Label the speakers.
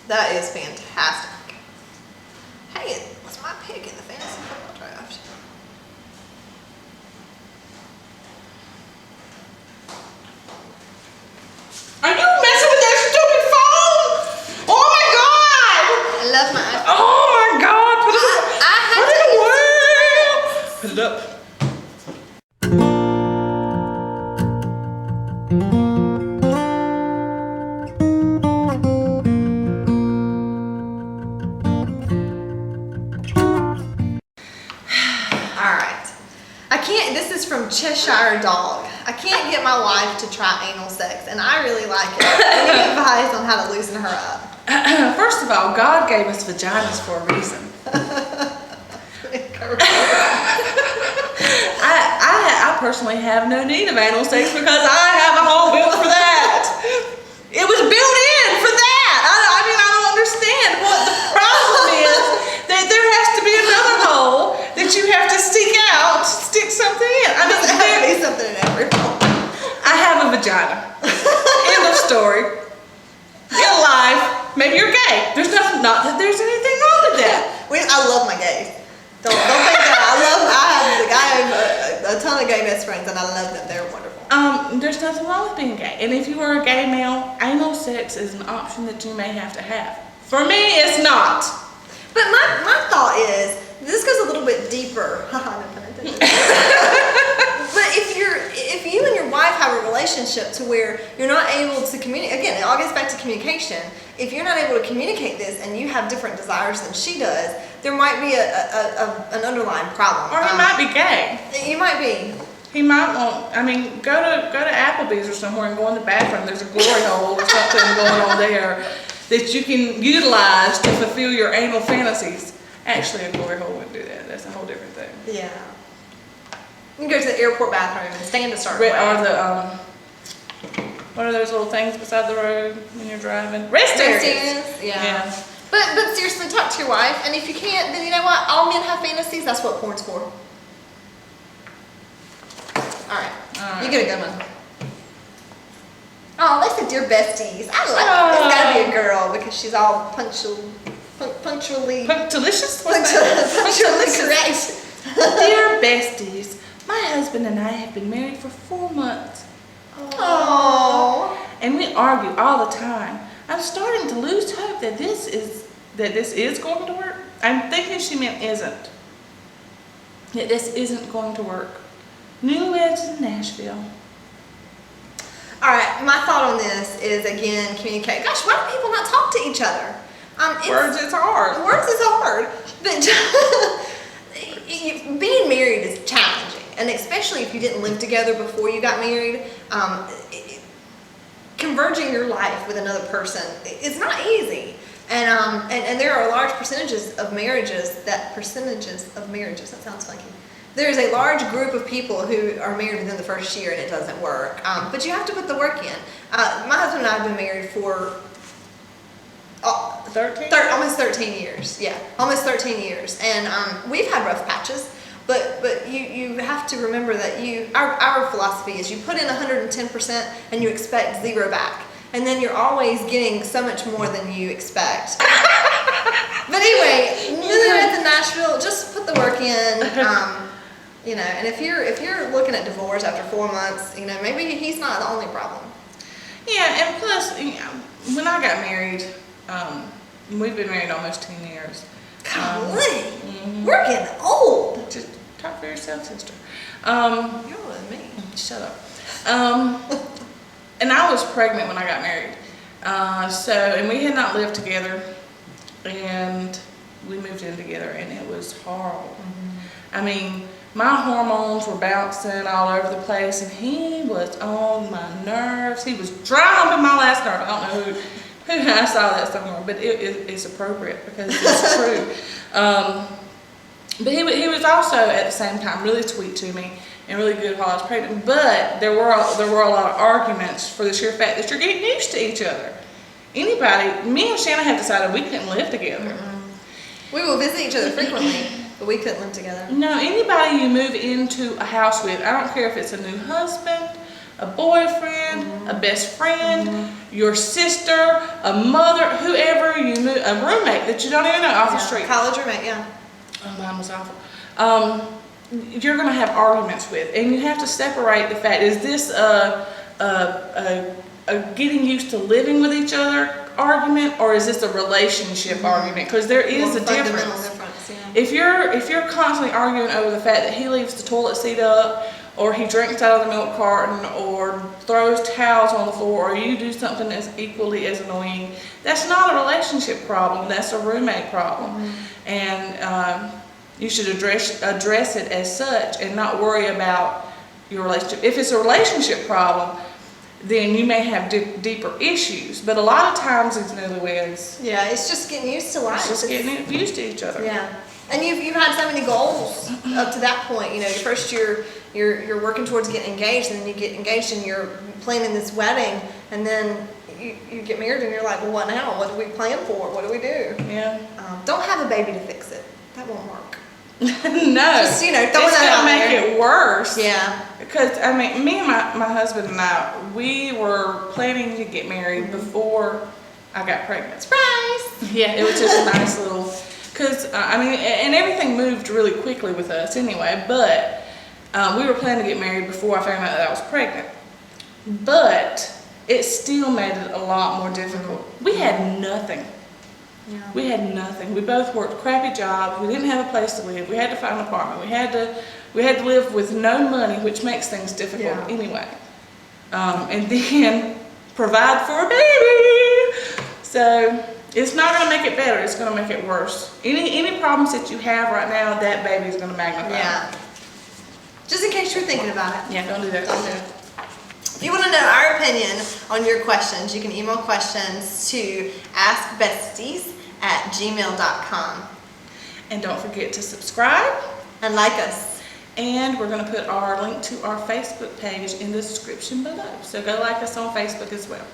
Speaker 1: That is fantastic. Hey, it was my pick in the fantasy football draft.
Speaker 2: Are you messing with that stupid phone? Oh my God!
Speaker 1: I love my iPhone.
Speaker 2: Oh my God! Put it up.
Speaker 1: I have to use
Speaker 2: Put it up.
Speaker 1: This is from Cheshire Dog. I can't get my wife to try anal sex, and I really like it. Any advice on how to loosen her up?
Speaker 2: First of all, God gave us vaginas for a reason. I personally have no need of anal sex because I have a hole built for that. It was built in for that. I mean, I don't understand what the problem is. That there has to be another hole that you have to stick out, stick something in. I mean,
Speaker 1: there has to be something in every hole.
Speaker 2: I have a vagina. End of story. In life, maybe you're gay. There's nothing, not that there's anything wrong with that.
Speaker 1: I love my gays. Don't think that. I have a ton of gay best friends, and I love them. They're wonderful.
Speaker 2: There's nothing wrong with being gay. And if you are a gay male, anal sex is an option that you may have to have. For me, it's not.
Speaker 1: But my thought is, this goes a little bit deeper. No pun intended. But if you and your wife have a relationship to where you're not able to communicate, again, it all gets back to communication. If you're not able to communicate this and you have different desires than she does, there might be an underlying problem.
Speaker 2: Or he might be gay.
Speaker 1: You might be.
Speaker 2: He might want, I mean, go to Applebee's or somewhere and go in the bathroom. There's a glory hole or something going on there that you can utilize to fulfill your anal fantasies. Actually, a glory hole wouldn't do that. That's a whole different thing.
Speaker 1: Yeah. You can go to the airport bathroom and stand a certain way.
Speaker 2: Or the, what are those little things beside the road when you're driving? Rest areas.
Speaker 1: Yeah. But seriously, talk to your wife, and if you can't, then you know what? All men have fantasies. That's what porn's for. All right. You get a good one. Oh, they said dear besties. I like it. It's gotta be a girl because she's all punctually.
Speaker 2: Punctilious?
Speaker 1: Punctually correct.
Speaker 2: Dear besties, my husband and I have been married for 4 months.
Speaker 1: Aww.
Speaker 2: And we argue all the time. I'm starting to lose hope that this is going to work. I'm thinking she meant isn't. That this isn't going to work. Newlyweds in Nashville.
Speaker 1: All right, my thought on this is, again, communicate. Gosh, why do people not talk to each other?
Speaker 2: Words is hard.
Speaker 1: Words is hard. But being married is challenging. And especially if you didn't live together before you got married, converging your life with another person is not easy. And there are large percentages of marriages, that sounds funky. There's a large group of people who are married within the first year and it doesn't work. But you have to put the work in. My husband and I have been married for
Speaker 2: almost
Speaker 1: 13 years. Yeah, almost 13 years. And we've had rough patches. But you have to remember that our philosophy is you put in 110% and you expect 0 back. And then you're always getting so much more than you expect. But anyway, Newlyweds in Nashville, just put the work in. You know, and if you're looking at divorce after 4 months, you know, maybe he's not the only problem.
Speaker 2: Yeah, and plus, you know, when I got married, we've been married almost 10 years.
Speaker 1: Golly, we're getting old.
Speaker 2: Just talk for yourself, sister.
Speaker 1: You're older than me.
Speaker 2: Shut up. And I was pregnant when I got married. And we had not lived together, and we moved in together, and it was horrible. I mean, my hormones were bouncing all over the place, and he was on my nerves. He was dry humping my last nerve. I don't know who I saw that somewhere, but it's appropriate because it's true. But he was also at the same time really sweet to me and really good while I was pregnant. But there were a lot of arguments for the sheer fact that you're getting used to each other. Me and Shanna have decided we couldn't live together.
Speaker 1: We will visit each other frequently, but we couldn't live together.
Speaker 2: No, anybody you move into a house with, I don't care if it's a new husband, a boyfriend, a best friend, your sister, a mother, whoever you a roommate that you don't even know off the
Speaker 1: Yeah.
Speaker 2: street.
Speaker 1: College roommate, yeah.
Speaker 2: Oh, mine was awful. You're going to have arguments with, and you have to separate the fact: is this a getting used to living with each other argument, or is this a relationship argument? Because there is a
Speaker 1: Fundamental
Speaker 2: difference.
Speaker 1: Yeah.
Speaker 2: If you're constantly arguing over the fact that he leaves the toilet seat up, or he drinks out of the milk carton, or throws towels on the floor, or you do something that's equally as annoying, that's not a relationship problem. That's a roommate problem, and you should address it as such, and not worry about your relationship. If it's a relationship problem, then you may have deeper issues. But a lot of times it's newlyweds.
Speaker 1: Yeah, it's just getting used to life.
Speaker 2: It's just getting used to each other.
Speaker 1: Yeah. And you've had so many goals up to that point. You know, your first year you're working towards getting engaged, and then you get engaged and you're planning this wedding, and then you get married and you're like, well, what now? What do we plan for? What do we do?
Speaker 2: Yeah.
Speaker 1: Don't have a baby to fix it. That won't work.
Speaker 2: No.
Speaker 1: Just, you know, throwing
Speaker 2: it's
Speaker 1: that
Speaker 2: gonna
Speaker 1: out
Speaker 2: make
Speaker 1: there.
Speaker 2: it worse.
Speaker 1: Yeah.
Speaker 2: Because I mean, me and my husband and I, we were planning to get married before I got pregnant.
Speaker 1: Surprise!
Speaker 2: Yeah, it was just a nice little, because I mean, and everything moved really quickly with us anyway, but we were planning to get married before I found out that I was pregnant. But it still made it a lot more difficult. We had nothing.
Speaker 1: Yeah.
Speaker 2: We had nothing. We both worked crappy jobs. We didn't have a place to live. We had to find an apartment. We had to live with no money, which makes things difficult anyway. And then provide for a baby. So it's not going to make it better. It's going to make it worse. Any problems that you have right now, that baby is going to magnify.
Speaker 1: Yeah. Just in case you're thinking about it.
Speaker 2: Yeah, don't do that.
Speaker 1: Don't do it. If you want to know our opinion on your questions, you can email questions to askbesties@gmail.com.
Speaker 2: And don't forget to subscribe.
Speaker 1: And like us.
Speaker 2: And we're going to put our link to our Facebook page in the description below. So go like us on Facebook as well.